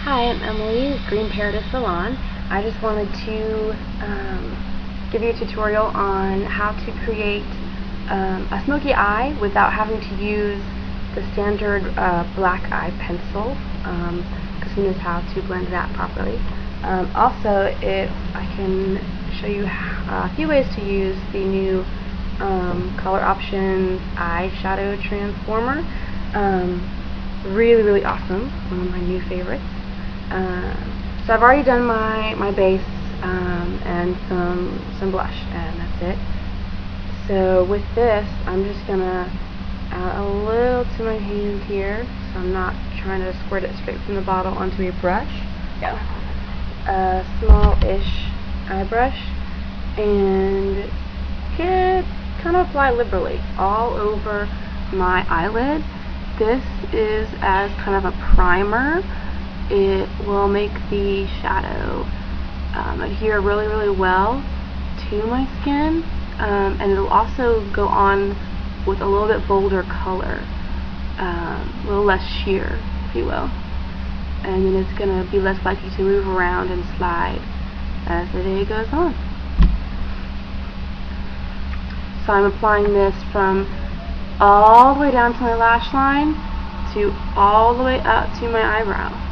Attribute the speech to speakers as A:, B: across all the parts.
A: Hi, I'm Emily with Green Paradise Salon. I just wanted to give you a tutorial on how to create a smoky eye without having to use the standard black eye pencil, because who knows how to blend that properly. Also, I can show you a few ways to use the new color options eyeshadow transformer. Really awesome, one of my new favorites. So I've already done my base and some blush, and that's it. So with this, I'm just gonna add a little to my hand here, so I'm not trying to squirt it straight from the bottle onto a brush. Yeah, a small-ish eye brush, and kind of apply liberally all over my eyelid. This is as kind of a primer. It will make the shadow adhere really well to my skin, and it'll also go on with a little bit bolder color, a little less sheer, if you will, and then it's going to be less likely to move around and slide as the day goes on. So I'm applying this from all the way down to my lash line to all the way up to my eyebrow.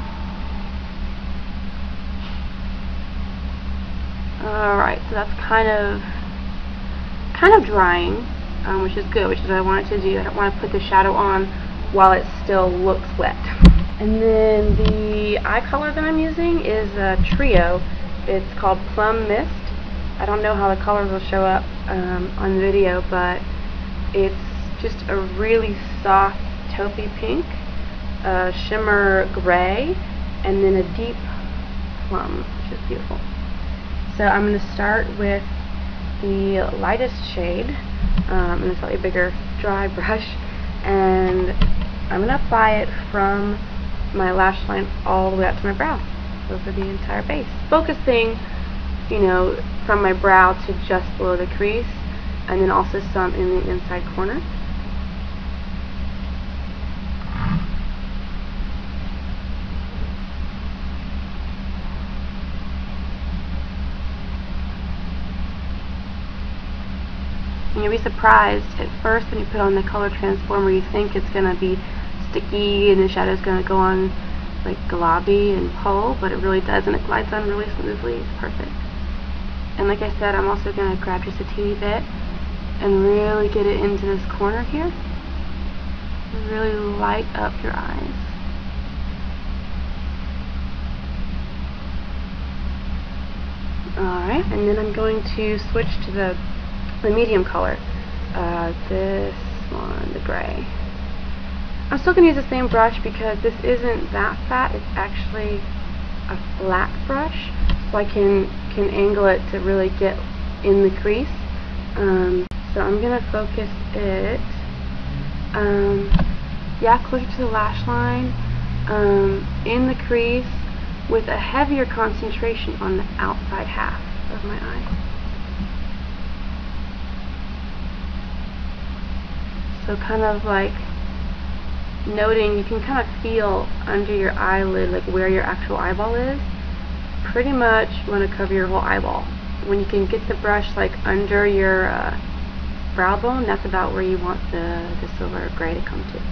A: Alright, so that's kind of drying, which is good, which is what I want it to do. I don't want to put the shadow on while it still looks wet. And then the eye color that I'm using is a trio. It's called Plum Mist. I don't know how the colors will show up on the video, but it's just a really soft taupey pink, a shimmer gray, and then a deep plum, which is beautiful. So I'm going to start with the lightest shade in a slightly bigger dry brush, and I'm going to apply it from my lash line all the way up to my brow, over the entire base, focusing, you know, from my brow to just below the crease, and then also some in the inside corner. And you'll be surprised at first when you put on the color transformer. You think it's going to be sticky and the shadow's going to go on like globby and pull, but it really doesn't. It glides on really smoothly. It's perfect. And like I said, I'm also going to grab just a teeny bit and really get it into this corner here. Really light up your eyes. Alright, and then I'm going to switch to the medium color, this one, the gray. I'm still going to use the same brush because this isn't that fat, it's actually a flat brush, so I can angle it to really get in the crease. So I'm going to focus it, yeah, closer to the lash line, in the crease, with a heavier concentration on the outside half of my eye. So kind of like noting, you can kind of feel under your eyelid like where your actual eyeball is. Pretty much you want to cover your whole eyeball. When you can get the brush like under your brow bone, that's about where you want the silver gray to come to.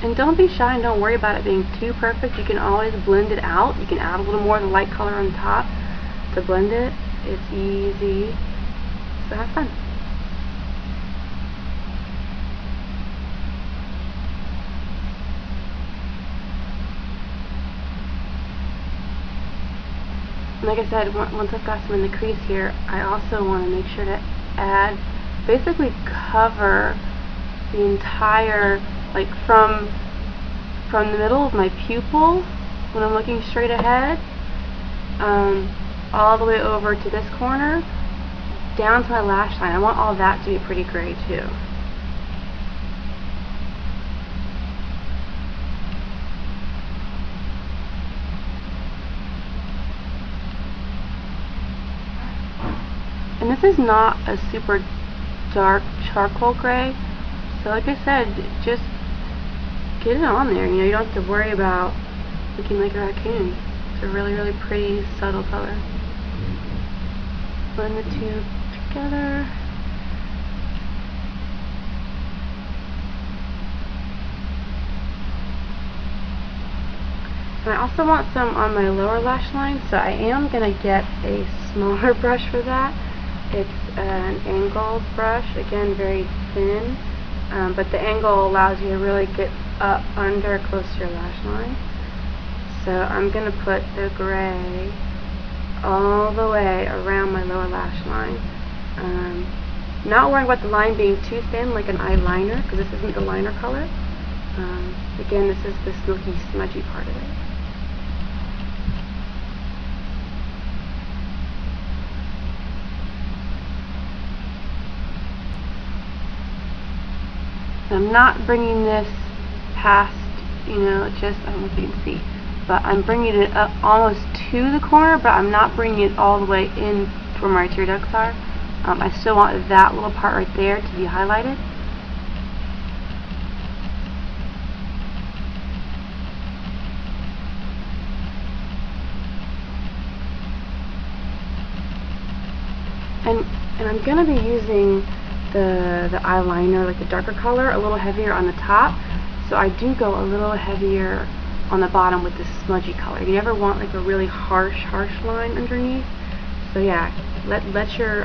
A: And don't be shy and don't worry about it being too perfect. You can always blend it out. You can add a little more of the light color on top to blend it. It's easy. So have fun. And like I said, once I've got some in the crease here, I also want to make sure to add, basically cover the entire, like from the middle of my pupil when I'm looking straight ahead, all the way over to this corner, down to my lash line. I want all that to be pretty gray too. this is not a super dark charcoal gray, so like I said, just get it on there. You know, you don't have to worry about looking like a raccoon. It's a really, really pretty, subtle color. Blend the two together. And I also want some on my lower lash line, so I am going to get a smaller brush for that. It's an angled brush, again very thin, but the angle allows you to really get up under close to your lash line. So I'm going to put the gray all the way around my lower lash line. Not worrying about the line being too thin like an eyeliner, because this isn't the liner color. Again, this is the smoky, smudgy part of it. I'm not bringing this past, you know, just, I don't know if you can see, but I'm bringing it up almost to the corner, but I'm not bringing it all the way in where my tear ducts are. I still want that little part right there to be highlighted. And I'm going to be using the eyeliner, like the darker color, a little heavier on the top, so I do go a little heavier on the bottom with this smudgy color. You never want like a really harsh line underneath, so yeah, let your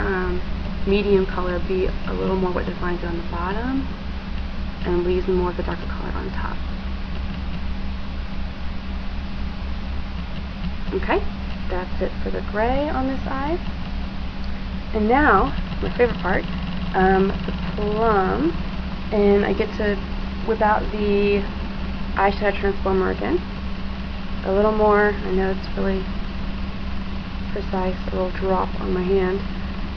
A: medium color be a little more what defines it on the bottom, and we'll use more of the darker color on top. Okay, that's it for the gray on this eye. And now, my favorite part, the plum, and I get to whip out the eyeshadow transformer again. A little more, I know it's really precise, a little drop on my hand.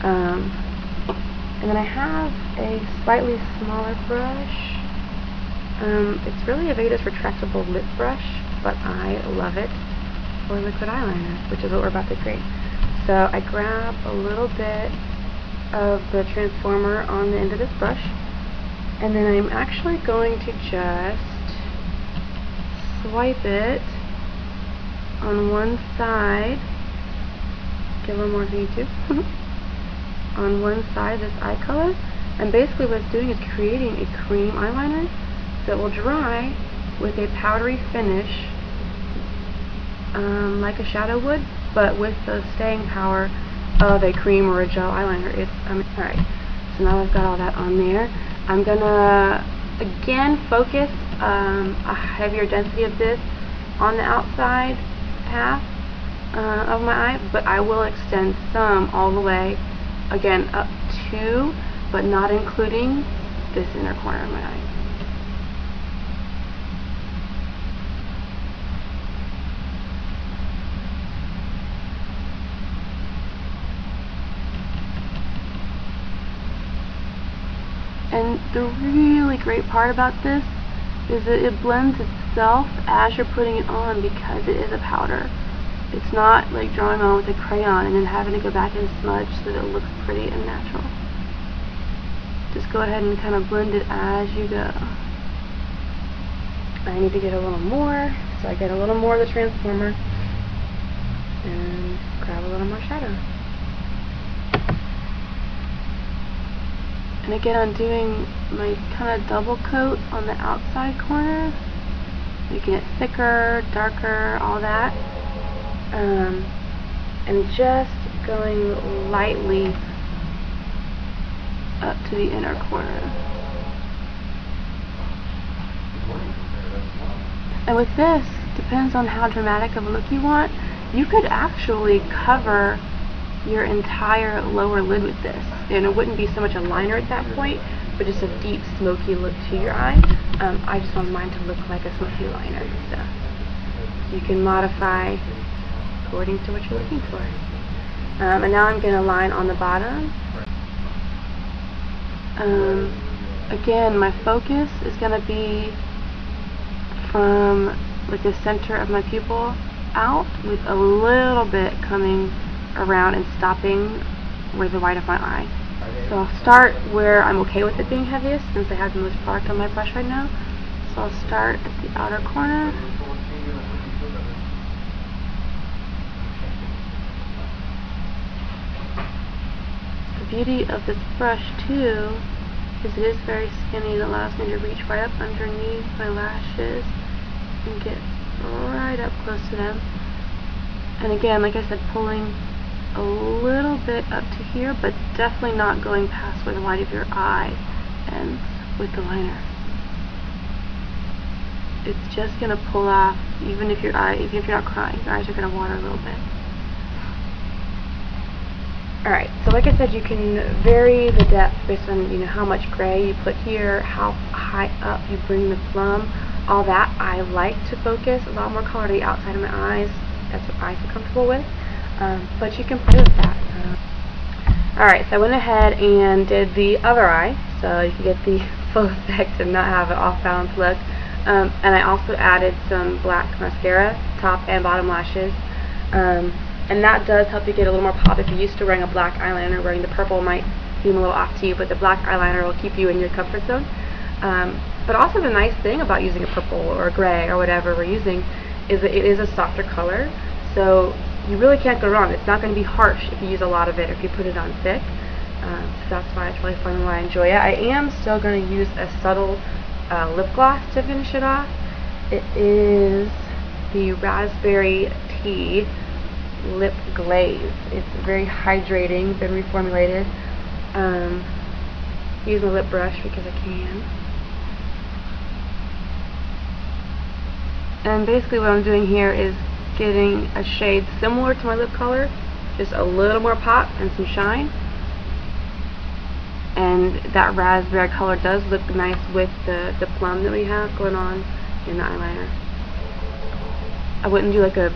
A: And then I have a slightly smaller brush. It's really a Bette Davis retractable lip brush, but I love it for liquid eyeliner, which is what we're about to create. So I grab a little bit of the transformer on the end of this brush, and then I'm actually going to just swipe it on one side, get a little more if you need to, on one side of this eye color, and basically what it's doing is creating a cream eyeliner that will dry with a powdery finish, like a shadow would, but with the staying power of a cream or a gel eyeliner. Alright, so now I've got all that on there. I'm gonna again focus a heavier density of this on the outside half of my eye, but I will extend some all the way, again up to, but not including this inner corner of my eye. And the really great part about this is that it blends itself as you're putting it on, because it is a powder. It's not like drawing on with a crayon and then having to go back and smudge so that it looks pretty and natural. Just go ahead and kind of blend it as you go. I need to get a little more, so I get a little more of the transformer and grab a little more shadow. And again, I'm doing my kind of double coat on the outside corner, making it thicker, darker, all that, and just going lightly up to the inner corner. And with this, depends on how dramatic of a look you want, you could actually cover your entire lower lid with this, and it wouldn't be so much a liner at that point, but just a deep smoky look to your eye. I just want mine to look like a smoky liner, so you can modify according to what you're looking for. And now I'm going to line on the bottom. Again, my focus is going to be from like the center of my pupil out, with a little bit coming around and stopping with the white of my eye. So I'll start where I'm okay with it being heaviest, since I have the most product on my brush right now. So I'll start at the outer corner. The beauty of this brush too is it is very skinny. It allows me to reach right up underneath my lashes and get right up close to them. And again, like I said, pulling a little bit up to here, but definitely not going past where the white of your eye ends with the liner. It's just gonna pull off, even if you're not crying, your eyes are gonna water a little bit. Alright, so like I said, you can vary the depth based on how much gray you put here, how high up you bring the plum, all that. I like to focus a lot more color to the outside of my eyes. That's what I feel comfortable with. But you can play with that. Alright, so I went ahead and did the other eye, so you can get the full effect and not have an off-balance look. And I also added some black mascara, top and bottom lashes. And that does help you get a little more pop. If you're used to wearing a black eyeliner, wearing the purple might seem a little off to you, but the black eyeliner will keep you in your comfort zone. But also the nice thing about using a purple or a gray or whatever we're using is that it is a softer color. So you really can't go wrong. It's not going to be harsh if you use a lot of it or if you put it on thick. So that's why it's really fun and why I enjoy it. I am still going to use a subtle lip gloss to finish it off. It is the Raspberry Tea Lip Glaze. It's very hydrating, been reformulated. Use my lip brush because I can. And basically what I'm doing here is getting a shade similar to my lip color, just a little more pop and some shine. And that raspberry color does look nice with the plum that we have going on in the eyeliner. I wouldn't do like a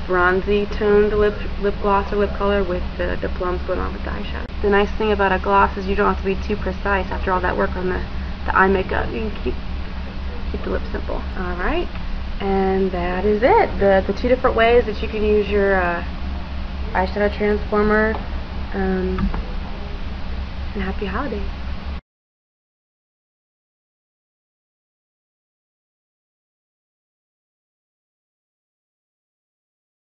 A: bronzy toned lip gloss or lip color with the plums going on with the eyeshadow. The nice thing about a gloss is you don't have to be too precise after all that work on the eye makeup. You can keep the lip simple. Alright, and that is it. The two different ways that you can use your eyeshadow transformer. And happy holidays.